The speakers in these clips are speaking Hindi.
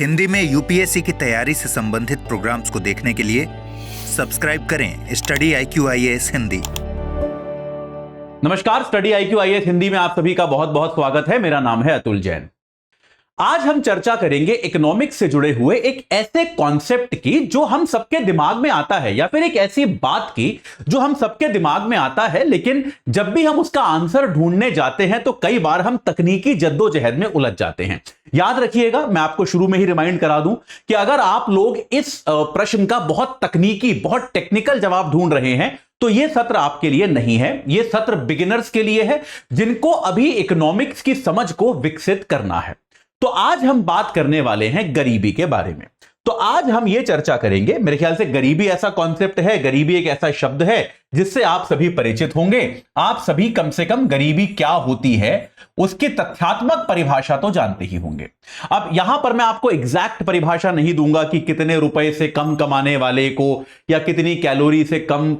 हिंदी में यूपीएससी की तैयारी से संबंधित प्रोग्राम्स को देखने के लिए सब्सक्राइब करें स्टडी IQ IAS हिंदी। नमस्कार, स्टडी IQ IAS हिंदी में आप सभी का बहुत बहुत स्वागत है। मेरा नाम है अतुल जैन। आज हम चर्चा करेंगे इकोनॉमिक्स से जुड़े हुए एक ऐसे कॉन्सेप्ट की जो हम सबके दिमाग में आता है, या फिर एक ऐसी बात की जो हम सबके दिमाग में आता है, लेकिन जब भी हम उसका आंसर ढूंढने जाते हैं तो कई बार हम तकनीकी जद्दोजहद में उलझ जाते हैं। याद रखिएगा, मैं आपको शुरू में ही रिमाइंड करा दूं कि अगर आप लोग इस प्रश्न का बहुत तकनीकी, बहुत टेक्निकल जवाब ढूंढ रहे हैं तो यह सत्र आपके लिए नहीं है। यह सत्र बिगिनर्स के लिए है जिनको अभी इकोनॉमिक्स की समझ को विकसित करना है। तो आज हम बात करने वाले हैं गरीबी के बारे में। तो आज हम यह चर्चा करेंगे, मेरे ख्याल से गरीबी ऐसा कॉन्सेप्ट है, गरीबी एक ऐसा शब्द है जिससे आप सभी परिचित होंगे। आप सभी कम से कम गरीबी क्या होती है उसकी तथ्यात्मक परिभाषा तो जानते ही होंगे। अब यहां पर मैं आपको एग्जैक्ट परिभाषा नहीं दूंगा कि कितने रुपए से कम कमाने वाले को या कितनी कैलोरी से कम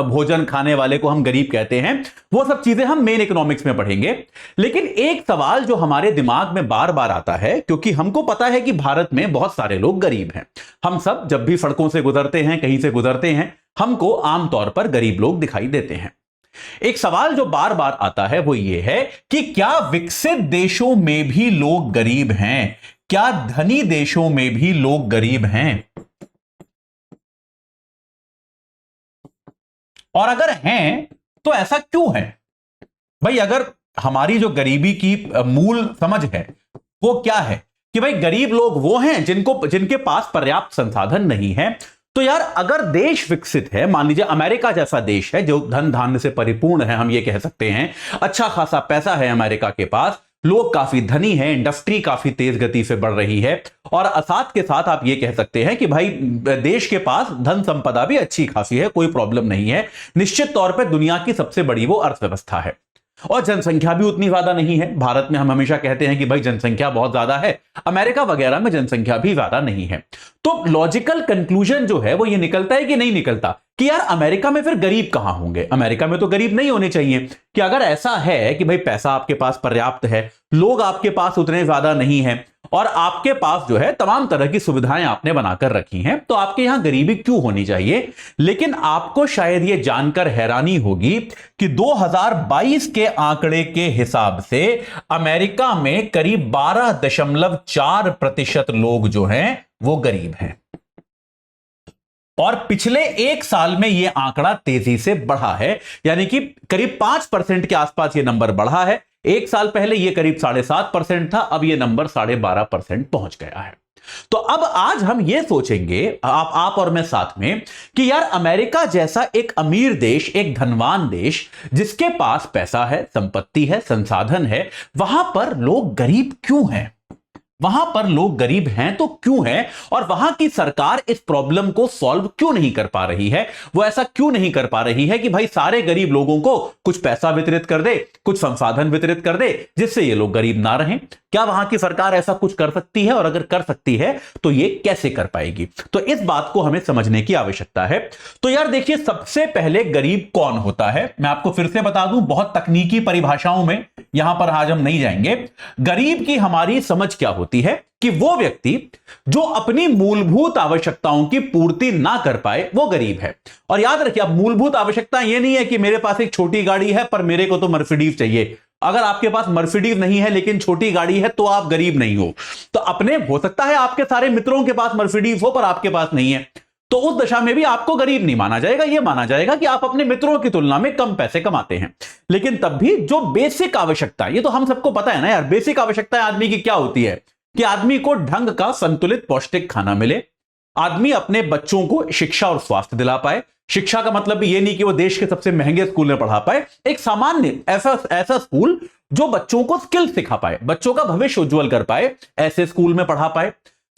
भोजन खाने वाले को हम गरीब कहते हैं। वो सब चीजें हम मेन इकोनॉमिक्स में पढ़ेंगे। लेकिन एक सवाल जो हमारे दिमाग में बार बार आता है, क्योंकि हमको पता है कि भारत में बहुत सारे लोग गरीब हैं। हम सब जब भी सड़कों से गुजरते हैं, कहीं से गुजरते हैं, हमको आमतौर पर गरीब लोग दिखाई देते हैं। एक सवाल जो बार बार आता है वो ये है कि क्या विकसित देशों में भी लोग गरीब हैं? क्या धनी देशों में भी लोग गरीब हैं? और अगर हैं तो ऐसा क्यों है? भाई, अगर हमारी जो गरीबी की मूल समझ है वो क्या है कि भाई गरीब लोग वो हैं जिनके पास पर्याप्त संसाधन नहीं है। तो यार, अगर देश विकसित है, मान लीजिए अमेरिका जैसा देश है जो धन धान्य से परिपूर्ण है, हम ये कह सकते हैं, अच्छा खासा पैसा है अमेरिका के पास, लोग काफी धनी हैं, इंडस्ट्री काफी तेज गति से बढ़ रही है, और साथ के साथ आप ये कह सकते हैं कि भाई देश के पास धन संपदा भी अच्छी खासी है, कोई प्रॉब्लम नहीं है। निश्चित तौर पर दुनिया की सबसे बड़ी वो अर्थव्यवस्था है और जनसंख्या भी उतनी ज्यादा नहीं है। भारत में हम हमेशा कहते हैं कि भाई जनसंख्या बहुत ज्यादा है, अमेरिका वगैरह में जनसंख्या भी ज्यादा नहीं है। तो लॉजिकल कंक्लूजन जो है वो ये निकलता है कि नहीं निकलता कि यार अमेरिका में फिर गरीब कहां होंगे? अमेरिका में तो गरीब नहीं होने चाहिए। कि अगर ऐसा है कि भाई पैसा आपके पास पर्याप्त है, लोग आपके पास उतने ज्यादा नहीं है, और आपके पास जो है तमाम तरह की सुविधाएं आपने बनाकर रखी हैं, तो आपके यहां गरीबी क्यों होनी चाहिए? लेकिन आपको शायद यह जानकर हैरानी होगी कि 2022 के आंकड़े के हिसाब से अमेरिका में करीब 12.4% लोग जो हैं वो गरीब हैं। और पिछले एक साल में यह आंकड़ा तेजी से बढ़ा है, यानी कि करीब 5% के आसपास यह नंबर बढ़ा है। एक साल पहले यह करीब 7.5% था, अब यह नंबर 12.5% पहुंच गया है। तो अब आज हम यह सोचेंगे, आप और मैं साथ में, कि यार अमेरिका जैसा एक अमीर देश, एक धनवान देश जिसके पास पैसा है, संपत्ति है, संसाधन है, वहां पर लोग गरीब क्यों हैं? वहां पर लोग गरीब हैं तो क्यों हैं? और वहां की सरकार इस प्रॉब्लम को सॉल्व क्यों नहीं कर पा रही है? वो ऐसा क्यों नहीं कर पा रही है कि भाई सारे गरीब लोगों को कुछ पैसा वितरित कर दे, कुछ संसाधन वितरित कर दे, जिससे ये लोग गरीब ना रहें? क्या वहां की सरकार ऐसा कुछ कर सकती है? और अगर कर सकती है तो ये कैसे कर पाएगी? तो इस बात को हमें समझने की आवश्यकता है। तो यार देखिए, सबसे पहले गरीब कौन होता है मैं आपको फिर से बता दूं, बहुत तकनीकी परिभाषाओं में यहां पर आज हम नहीं जाएंगे। गरीब की हमारी समझ क्या होती है कि वो व्यक्ति जो अपनी मूलभूत आवश्यकताओं की पूर्ति ना कर पाए वो गरीब है। और याद रखिए, अब मूलभूत आवश्यकता ये नहीं है कि मेरे पास एक छोटी गाड़ी है पर मेरे को तो मर्सिडीज चाहिए। अगर आपके पास मर्सिडीज नहीं है लेकिन छोटी गाड़ी है तो आप गरीब नहीं हो। तो अपने, हो सकता है आपके सारे मित्रों के पास मर्सिडीज हो पर आपके पास नहीं है, तो उस दशा में भी आपको गरीब नहीं माना जाएगा। यह माना जाएगा कि आप अपने मित्रों की तुलना में कम पैसे कमाते हैं। लेकिन तब भी जो बेसिक आवश्यकता, ये तो हम सबको पता है ना यार, बेसिक आवश्यकता आदमी की क्या होती है कि आदमी को ढंग का संतुलित पौष्टिक खाना मिले, आदमी अपने बच्चों को शिक्षा और स्वास्थ्य दिला पाए। शिक्षा का मतलब भी ये नहीं कि वो देश के सबसे महंगे स्कूल में पढ़ा पाए, एक सामान्य ऐसा स्कूल जो बच्चों को स्किल सिखा पाए, बच्चों का भविष्य उज्जवल कर पाए, ऐसे स्कूल में पढ़ा पाए।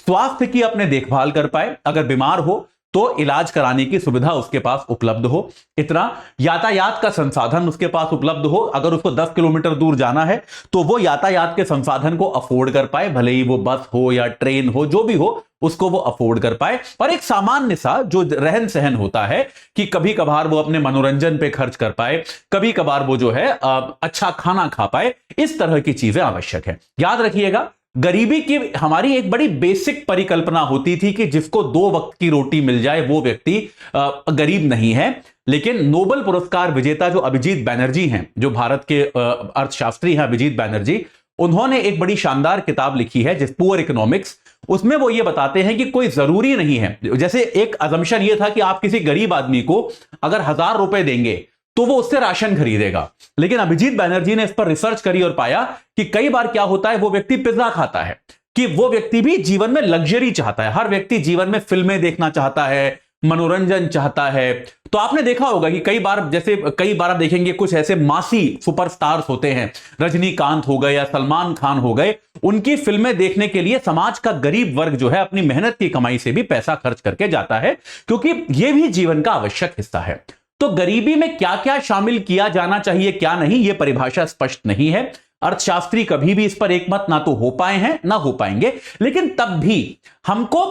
स्वास्थ्य की अपने देखभाल कर पाए, अगर बीमार हो तो इलाज कराने की सुविधा उसके पास उपलब्ध हो, इतना यातायात का संसाधन उसके पास उपलब्ध हो। अगर उसको 10 किलोमीटर दूर जाना है तो वो यातायात के संसाधन को अफोर्ड कर पाए, भले ही वो बस हो या ट्रेन हो, जो भी हो उसको वो अफोर्ड कर पाए। और एक सामान्य सा जो रहन सहन होता है कि कभी कभार वो अपने मनोरंजन पे खर्च कर पाए, कभी कभार वो जो है अच्छा खाना खा पाए, इस तरह की चीजें आवश्यक है। याद रखिएगा, गरीबी की हमारी एक बड़ी बेसिक परिकल्पना होती थी कि जिसको 2 वक्त की रोटी मिल जाए वो व्यक्ति गरीब नहीं है। लेकिन नोबेल पुरस्कार विजेता जो अभिजीत बैनर्जी हैं, जो भारत के अर्थशास्त्री हैं अभिजीत बैनर्जी, उन्होंने एक बड़ी शानदार किताब लिखी है जिस पुअर इकोनॉमिक्स, उसमें वो ये बताते हैं कि कोई जरूरी नहीं है। जैसे एक अजम्पशन ये था कि आप किसी गरीब आदमी को अगर 1000 रुपए देंगे तो वो उससे राशन खरीदेगा, लेकिन अभिजीत बैनर्जी ने इस पर रिसर्च करी और पाया कि कई बार क्या होता है, वो व्यक्ति पिज्जा खाता है, कि वो व्यक्ति भी जीवन में लग्जरी चाहता है। हर व्यक्ति जीवन में फिल्में देखना चाहता है, मनोरंजन चाहता है। तो आपने देखा होगा कि कई बार आप देखेंगे कुछ ऐसे मासी सुपरस्टार्स होते हैं, रजनीकांत हो गए या सलमान खान हो गए, उनकी फिल्में देखने के लिए समाज का गरीब वर्ग जो है अपनी मेहनत की कमाई से भी पैसा खर्च करके जाता है, क्योंकि यह भी जीवन का आवश्यक हिस्सा है। तो गरीबी में क्या क्या शामिल किया जाना चाहिए, क्या नहीं, यह परिभाषा स्पष्ट नहीं है। अर्थशास्त्री कभी भी इस पर एकमत ना तो हो पाए हैं ना हो पाएंगे, लेकिन तब भी हमको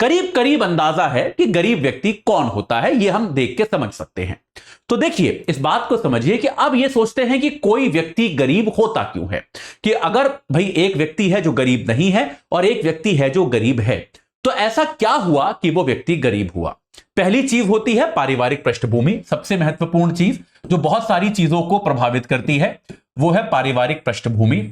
करीब करीब अंदाजा है कि गरीब व्यक्ति कौन होता है, यह हम देख के समझ सकते हैं। तो देखिए, इस बात को समझिए कि अब यह सोचते हैं कि कोई व्यक्ति गरीब होता क्यों है, कि अगर भाई एक व्यक्ति है जो गरीब नहीं है और एक व्यक्ति है जो गरीब है, तो ऐसा क्या हुआ कि वो व्यक्ति गरीब हुआ। पहली चीज होती है पारिवारिक पृष्ठभूमि। सबसे महत्वपूर्ण चीज जो बहुत सारी चीजों को प्रभावित करती है वो है पारिवारिक पृष्ठभूमि।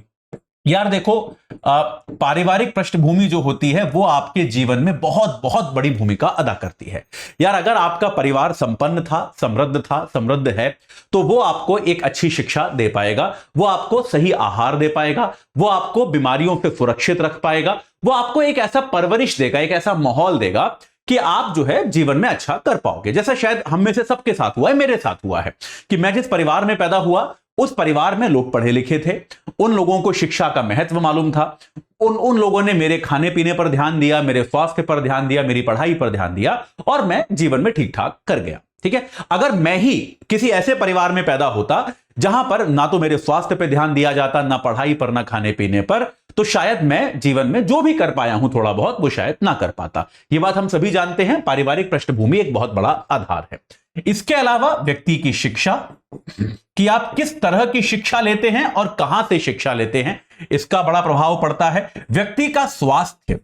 यार देखो, पारिवारिक पृष्ठभूमि जो होती है वो आपके जीवन में बहुत बहुत बड़ी भूमिका अदा करती है। यार अगर आपका परिवार संपन्न था, समृद्ध है, तो वो आपको एक अच्छी शिक्षा दे पाएगा, वो आपको सही आहार दे पाएगा, वो आपको बीमारियों से सुरक्षित रख पाएगा, वो आपको एक ऐसा परवरिश देगा, एक ऐसा माहौल देगा कि आप जो है जीवन में अच्छा कर पाओगे। जैसा शायद हम में से सबके साथ हुआ है, मेरे साथ हुआ है कि मैं जिस परिवार में पैदा हुआ उस परिवार में लोग पढ़े लिखे थे, उन लोगों को शिक्षा का महत्व मालूम था, उन लोगों ने मेरे खाने पीने पर ध्यान दिया, मेरे स्वास्थ्य पर ध्यान दिया, मेरी पढ़ाई पर ध्यान दिया और मैं जीवन में ठीक ठाक कर गया। ठीक है, अगर मैं ही किसी ऐसे परिवार में पैदा होता जहां पर ना तो मेरे स्वास्थ्य पर ध्यान दिया जाता, ना पढ़ाई पर, ना खाने पीने पर, तो शायद मैं जीवन में जो भी कर पाया हूं थोड़ा बहुत वो शायद ना कर पाता। यह बात हम सभी जानते हैं, पारिवारिक पृष्ठभूमि एक बहुत बड़ा आधार है। इसके अलावा व्यक्ति की शिक्षा, कि आप किस तरह की शिक्षा लेते हैं और कहां से शिक्षा लेते हैं, इसका बड़ा प्रभाव पड़ता है। व्यक्ति का स्वास्थ्य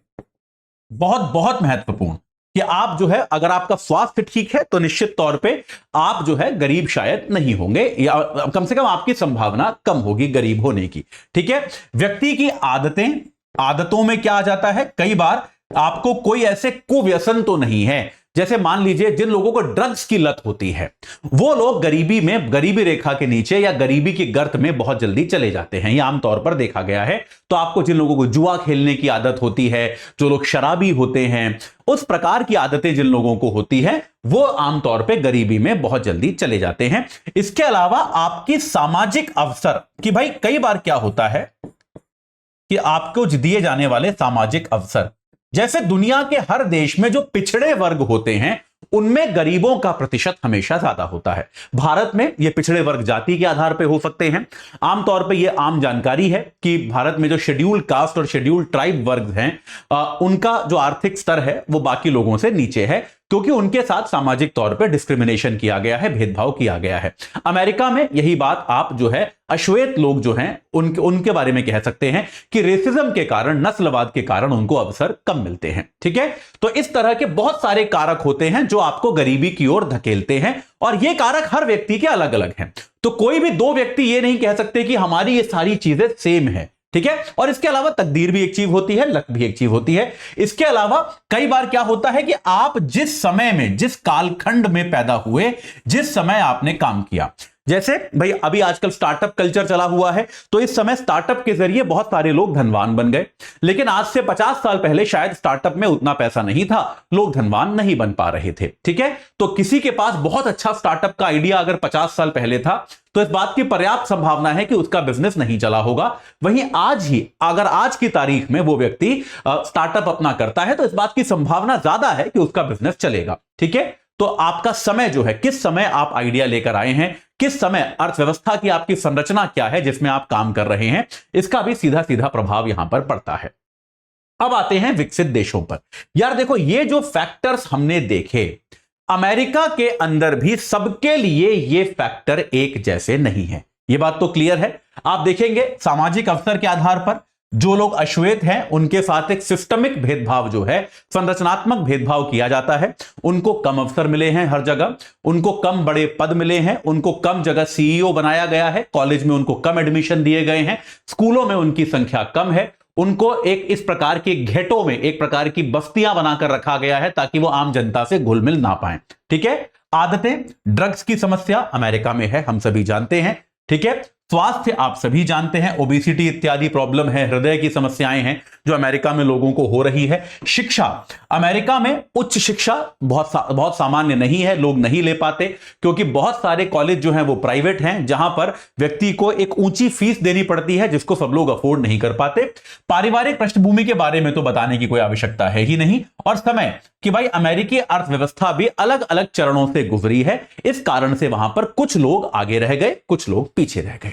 बहुत बहुत महत्वपूर्ण, कि आप जो है अगर आपका स्वास्थ्य ठीक है तो निश्चित तौर पे आप जो है गरीब शायद नहीं होंगे, या कम से कम आपकी संभावना कम होगी गरीब होने की। ठीक है, व्यक्ति की आदतों में क्या आ जाता है, कई बार आपको कोई ऐसे कुव्यसन तो नहीं है। जैसे मान लीजिए जिन लोगों को ड्रग्स की लत होती है वो लोग गरीबी रेखा के नीचे या गरीबी की गर्त में बहुत जल्दी चले जाते हैं, यह आमतौर पर देखा गया है। तो आपको जिन लोगों को जुआ खेलने की आदत होती है, जो लोग शराबी होते हैं, उस प्रकार की आदतें जिन लोगों को होती है वो आमतौर पर गरीबी में बहुत जल्दी चले जाते हैं। इसके अलावा आपकी सामाजिक अवसर, कि भाई कई बार क्या होता है कि आपको दिए जाने वाले सामाजिक अवसर, जैसे दुनिया के हर देश में जो पिछड़े वर्ग होते हैं उनमें गरीबों का प्रतिशत हमेशा ज्यादा होता है। भारत में ये पिछड़े वर्ग जाति के आधार पर हो सकते हैं। आमतौर पर यह आम जानकारी है कि भारत में जो शेड्यूल्ड कास्ट और शेड्यूल्ड ट्राइब वर्ग हैं उनका जो आर्थिक स्तर है वो बाकी लोगों से नीचे है, क्योंकि उनके साथ सामाजिक तौर पर डिस्क्रिमिनेशन किया गया है, भेदभाव किया गया है। अमेरिका में यही बात आप जो है अश्वेत लोग जो हैं उनके बारे में कह सकते हैं कि रेसिज्म के कारण, नस्लवाद के कारण उनको अवसर कम मिलते हैं। ठीक है, तो इस तरह के बहुत सारे कारक होते हैं जो आपको गरीबी की ओर धकेलते हैं, और ये कारक हर व्यक्ति के अलग अलग हैं। तो कोई भी दो व्यक्ति ये नहीं कह सकते कि हमारी ये सारी चीजें सेम है। ठीक है, और इसके अलावा तकदीर भी एक चीज होती है, लक भी एक चीज होती है। इसके अलावा कई बार क्या होता है कि आप जिस समय में, जिस कालखंड में पैदा हुए, जिस समय आपने काम किया, जैसे भाई अभी आजकल स्टार्टअप कल्चर चला हुआ है, तो इस समय स्टार्टअप के जरिए बहुत सारे लोग धनवान बन गए, लेकिन आज से 50 साल पहले शायद स्टार्टअप में उतना पैसा नहीं था, लोग धनवान नहीं बन पा रहे थे। ठीक है, तो किसी के पास बहुत अच्छा स्टार्टअप का आइडिया अगर 50 साल पहले था तो इस बात की पर्याप्त संभावना है कि उसका बिजनेस नहीं चला होगा। वहीं अगर आज की तारीख में वो व्यक्ति स्टार्टअप अपना करता है तो इस बात की संभावना ज्यादा है कि उसका बिजनेस चलेगा। ठीक है, तो आपका समय जो है, किस समय आप आइडिया लेकर आए हैं, किस समय अर्थव्यवस्था की आपकी संरचना क्या है जिसमें आप काम कर रहे हैं, इसका भी सीधा सीधा प्रभाव यहां पर पड़ता है। अब आते हैं विकसित देशों पर। यार देखो, ये जो फैक्टर्स हमने देखे, अमेरिका के अंदर भी सबके लिए ये फैक्टर एक जैसे नहीं है, ये बात तो क्लियर है। आप देखेंगे सामाजिक अवसर के आधार पर जो लोग अश्वेत हैं उनके साथ एक सिस्टमिक भेदभाव जो है, संरचनात्मक भेदभाव किया जाता है। उनको कम अवसर मिले हैं हर जगह, उनको कम बड़े पद मिले हैं, उनको कम जगह सीईओ बनाया गया है, कॉलेज में उनको कम एडमिशन दिए गए हैं, स्कूलों में उनकी संख्या कम है, उनको एक इस प्रकार के घेटों में एक प्रकार की बस्तियां बनाकर रखा गया है ताकि वो आम जनता से घुल मिल ना पाए। ठीक है। आदतें, ड्रग्स की समस्या अमेरिका में है, हम सभी जानते हैं। ठीक है। स्वास्थ्य आप सभी जानते हैं, ओबेसिटी इत्यादि प्रॉब्लम है, हृदय की समस्याएं हैं जो अमेरिका में लोगों को हो रही है। शिक्षा, अमेरिका में उच्च शिक्षा बहुत सामान्य नहीं है, लोग नहीं ले पाते क्योंकि बहुत सारे कॉलेज जो हैं वो प्राइवेट हैं, जहां पर व्यक्ति को एक ऊंची फीस देनी पड़ती है जिसको सब लोग अफोर्ड नहीं कर पाते। पारिवारिक पृष्ठभूमि के बारे में तो बताने की कोई आवश्यकता है ही नहीं। और समय कि भाई अमेरिकी अर्थव्यवस्था भी अलग अलग चरणों से गुजरी है, इस कारण से वहां पर कुछ लोग आगे रह गए, कुछ लोग पीछे रह गए।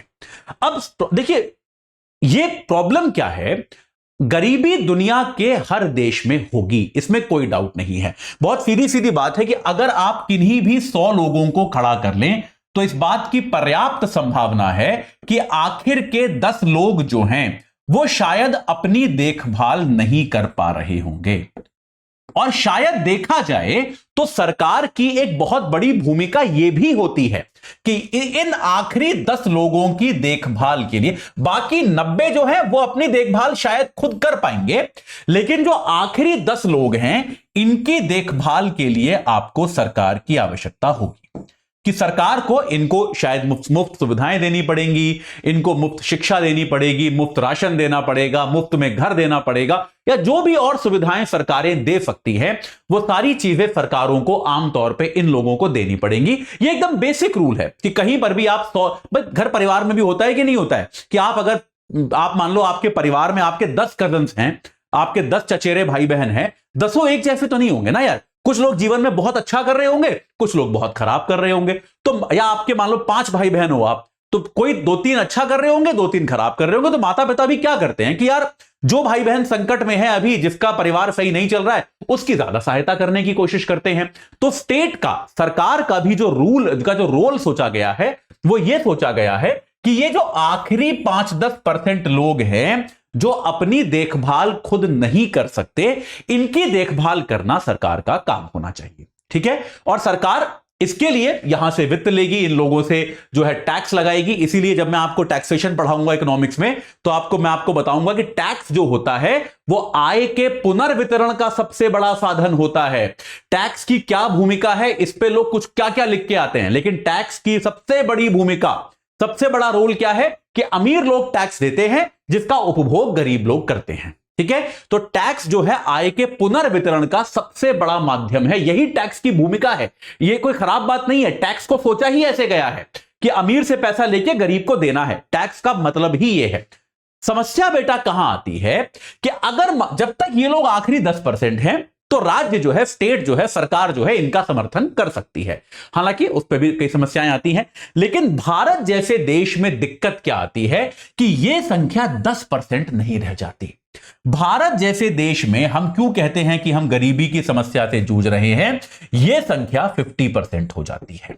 अब देखिए ये प्रॉब्लम क्या है, गरीबी दुनिया के हर देश में होगी, इसमें कोई डाउट नहीं है। बहुत सीधी सीधी बात है कि अगर आप किन्हीं भी 100 लोगों को खड़ा कर लें तो इस बात की पर्याप्त संभावना है कि आखिर के 10 लोग जो हैं वो शायद अपनी देखभाल नहीं कर पा रहे होंगे। और शायद देखा जाए तो सरकार की एक बहुत बड़ी भूमिका यह भी होती है कि इन आखिरी 10 लोगों की देखभाल के लिए, बाकी 90 जो है वो अपनी देखभाल शायद खुद कर पाएंगे, लेकिन जो आखिरी 10 लोग हैं इनकी देखभाल के लिए आपको सरकार की आवश्यकता होगी कि सरकार को इनको शायद मुफ्त सुविधाएं देनी पड़ेंगी, इनको मुफ्त शिक्षा देनी पड़ेगी, मुफ्त राशन देना पड़ेगा, मुफ्त में घर देना पड़ेगा, या जो भी और सुविधाएं सरकारें दे सकती हैं वो सारी चीजें सरकारों को आमतौर पे इन लोगों को देनी पड़ेंगी। ये एकदम बेसिक रूल है कि कहीं पर भी आप घर परिवार में भी होता है कि नहीं होता है कि आप मान लो आपके परिवार में आपके 10 कजन्स हैं, आपके 10 चचेरे भाई बहन हैं, 10 एक जैसे तो नहीं होंगे ना यार। कुछ लोग जीवन में बहुत अच्छा कर रहे होंगे, कुछ लोग बहुत खराब कर रहे होंगे। तो या आपके मान लो 5 भाई बहन हो आप, तो कोई 2-3 अच्छा कर रहे होंगे, 2-3 खराब कर रहे होंगे। तो माता पिता भी क्या करते हैं कि यार जो भाई बहन संकट में है अभी, जिसका परिवार सही नहीं चल रहा है, उसकी ज्यादा सहायता करने की कोशिश करते हैं। तो स्टेट का, सरकार का भी जो रोल सोचा गया है वो ये सोचा गया है कि ये जो आखिरी 5-10% लोग हैं जो अपनी देखभाल खुद नहीं कर सकते, इनकी देखभाल करना सरकार का काम होना चाहिए। ठीक है। और सरकार इसके लिए यहां से वित्त लेगी, इन लोगों से जो है टैक्स लगाएगी। इसीलिए जब मैं आपको टैक्सेशन पढ़ाऊंगा इकोनॉमिक्स में तो मैं आपको बताऊंगा कि टैक्स जो होता है वो आय के पुनर्वितरण का सबसे बड़ा साधन होता है। टैक्स की क्या भूमिका है इस पे लोग कुछ क्या क्या लिख के आते हैं, लेकिन टैक्स की सबसे बड़ी भूमिका, सबसे बड़ा रोल क्या है कि अमीर लोग टैक्स देते हैं जिसका उपभोग गरीब लोग करते हैं। ठीक है। तो टैक्स जो है आय के पुनर्वितरण का सबसे बड़ा माध्यम है, यही टैक्स की भूमिका है। यह कोई खराब बात नहीं है, टैक्स को सोचा ही ऐसे गया है कि अमीर से पैसा लेके गरीब को देना है। टैक्स का मतलब ही यह है। समस्या बेटा कहां आती है कि अगर जब तक ये लोग आखिरी 10% हैं तो राज्य जो है, स्टेट जो है, सरकार जो है इनका समर्थन कर सकती है। हालांकि उस पर भी कई समस्याएं आती हैं, लेकिन भारत जैसे देश में दिक्कत क्या आती है कि यह संख्या 10% नहीं रह जाती। भारत जैसे देश में हम क्यों कहते हैं कि हम गरीबी की समस्या से जूझ रहे हैं, यह संख्या 50% हो जाती है।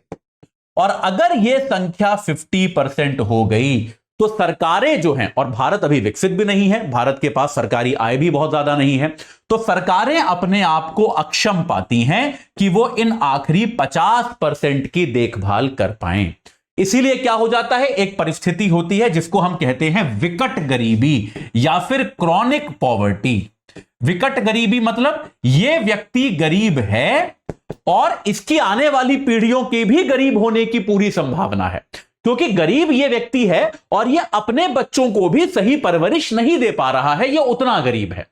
और अगर यह संख्या 50% हो गई तो सरकारें जो हैं, और भारत अभी विकसित भी नहीं है, भारत के पास सरकारी आय भी बहुत ज्यादा नहीं है, तो सरकारें अपने आप को अक्षम पाती हैं कि वो इन आखिरी 50% की देखभाल कर पाएं। इसीलिए क्या हो जाता है, एक परिस्थिति होती है जिसको हम कहते हैं विकट गरीबी या फिर क्रॉनिक पॉवर्टी। विकट गरीबी मतलब यह व्यक्ति गरीब है और इसकी आने वाली पीढ़ियों के भी गरीब होने की पूरी संभावना है, क्योंकि गरीब ये व्यक्ति है और ये अपने बच्चों को भी सही परवरिश नहीं दे पा रहा है। ये उतना गरीब है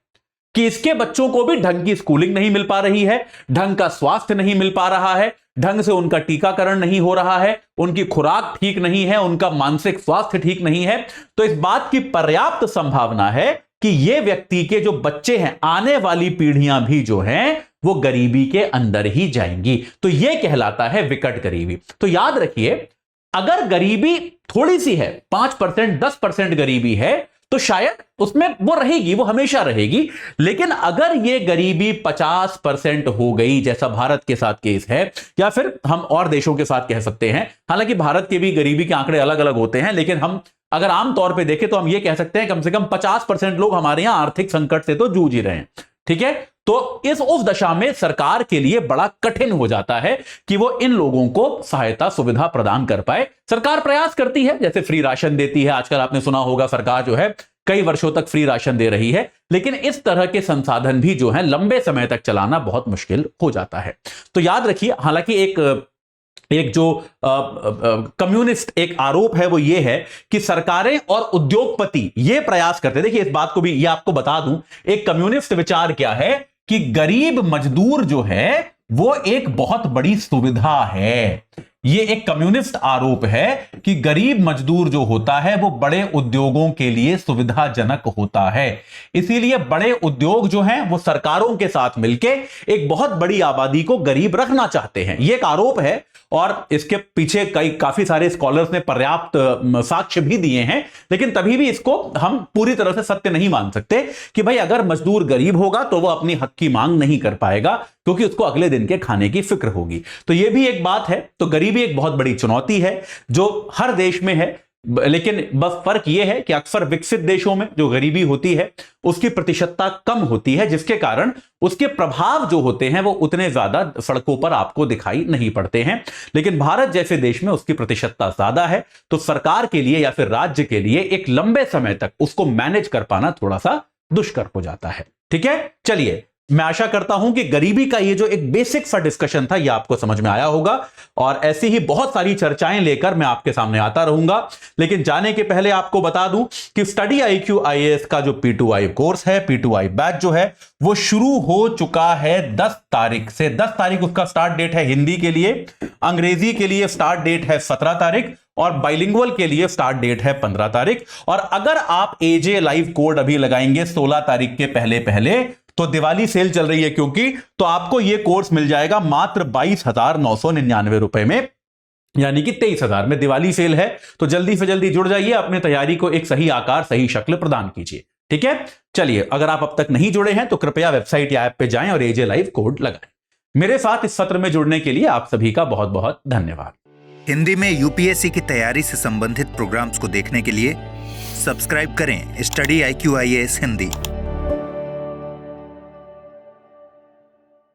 कि इसके बच्चों को भी ढंग की स्कूलिंग नहीं मिल पा रही है, ढंग का स्वास्थ्य नहीं मिल पा रहा है, ढंग से उनका टीकाकरण नहीं हो रहा है, उनकी खुराक ठीक नहीं है, उनका मानसिक स्वास्थ्य ठीक नहीं है। तो इस बात की पर्याप्त संभावना है कि ये व्यक्ति के जो बच्चे हैं, आने वाली पीढ़ियां भी जो हैं वो गरीबी के अंदर ही जाएंगी। तो यह कहलाता है विकट गरीबी। तो याद रखिए, अगर गरीबी थोड़ी सी है, 5%, 10% गरीबी है, तो शायद उसमें वो रहेगी, वो हमेशा रहेगी। लेकिन अगर ये गरीबी 50% हो गई, जैसा भारत के साथ केस है, या फिर हम और देशों के साथ कह सकते हैं, हालांकि भारत के भी गरीबी के आंकड़े अलग अलग होते हैं, लेकिन हम अगर आमतौर पे देखें तो हम ये कह सकते हैं कम से कम 50% लोग हमारे यहां आर्थिक संकट से तो जूझ ही रहे हैं। ठीक है, तो उस दशा में सरकार के लिए बड़ा कठिन हो जाता है कि वो इन लोगों को सहायता सुविधा प्रदान कर पाए। सरकार प्रयास करती है, जैसे फ्री राशन देती है, आजकल आपने सुना होगा सरकार जो है कई वर्षों तक फ्री राशन दे रही है, लेकिन इस तरह के संसाधन भी जो है लंबे समय तक चलाना बहुत मुश्किल हो जाता है। तो याद रखिए, हालांकि एक जो कम्युनिस्ट एक आरोप है वो ये है कि सरकारें और उद्योगपति ये प्रयास करते, देखिए इस बात को भी ये आपको बता दूं, एक कम्युनिस्ट विचार क्या है कि गरीब मजदूर जो है वो एक बहुत बड़ी सुविधा है। ये एक कम्युनिस्ट आरोप है कि गरीब मजदूर जो होता है वो बड़े उद्योगों के लिए सुविधाजनक होता है, इसीलिए बड़े उद्योग जो हैं वो सरकारों के साथ मिलके एक बहुत बड़ी आबादी को गरीब रखना चाहते हैं। ये एक आरोप है और इसके पीछे काफी सारे स्कॉलर्स ने पर्याप्त साक्ष्य भी दिए हैं, लेकिन तभी भी इसको हम पूरी तरह से सत्य नहीं मान सकते कि भाई अगर मजदूर गरीब होगा तो वो अपनी हक की मांग नहीं कर पाएगा, क्योंकि उसको अगले दिन के खाने की फिक्र होगी। तो ये भी एक बात है। तो गरीबी एक बहुत बड़ी चुनौती है जो हर देश में है, लेकिन बस फर्क यह है कि अक्सर विकसित देशों में जो गरीबी होती है उसकी प्रतिशतता कम होती है, जिसके कारण उसके प्रभाव जो होते हैं वो उतने ज्यादा सड़कों पर आपको दिखाई नहीं पड़ते हैं। लेकिन भारत जैसे देश में उसकी प्रतिशतता ज्यादा है, तो सरकार के लिए या फिर राज्य के लिए एक लंबे समय तक उसको मैनेज कर पाना थोड़ा सा दुष्कर हो जाता है। ठीक है, चलिए, मैं आशा करता हूं कि गरीबी का ये जो एक बेसिक सा डिस्कशन था ये आपको समझ में आया होगा, और ऐसी ही बहुत सारी चर्चाएं लेकर मैं आपके सामने आता रहूंगा। लेकिन जाने के पहले आपको बता दूं कि स्टडी IQ IAS का जो P2I कोर्स है, P2I बैच जो है वो शुरू हो चुका है 10 तारीख से। 10 तारीख उसका स्टार्ट डेट है हिंदी के लिए, अंग्रेजी के लिए स्टार्ट डेट है 17 तारीख और बाइलिंगुअल के लिए स्टार्ट डेट है 15 तारीख। और अगर आप AJ लाइव कोड अभी लगाएंगे 16 तारीख के पहले तो दिवाली सेल चल रही है, क्योंकि तो आपको यह कोर्स मिल जाएगा मात्र 22,999 रुपए में, यानी कि 23,000 में। दिवाली सेल है तो जल्दी से जल्दी जुड़ जाइए, अपने तैयारी को एक सही आकार सही शक्ल प्रदान कीजिए। ठीक है, चलिए, अगर आप अब तक नहीं जुड़े हैं तो कृपया वेबसाइट या ऐप पे जाएं और AJ लाइव कोड लगाएं। मेरे साथ इस सत्र में जुड़ने के लिए आप सभी का बहुत बहुत धन्यवाद। हिंदी में UPSC की तैयारी से संबंधित प्रोग्राम्स को देखने के लिए सब्सक्राइब करें स्टडी IQ IAS हिंदी।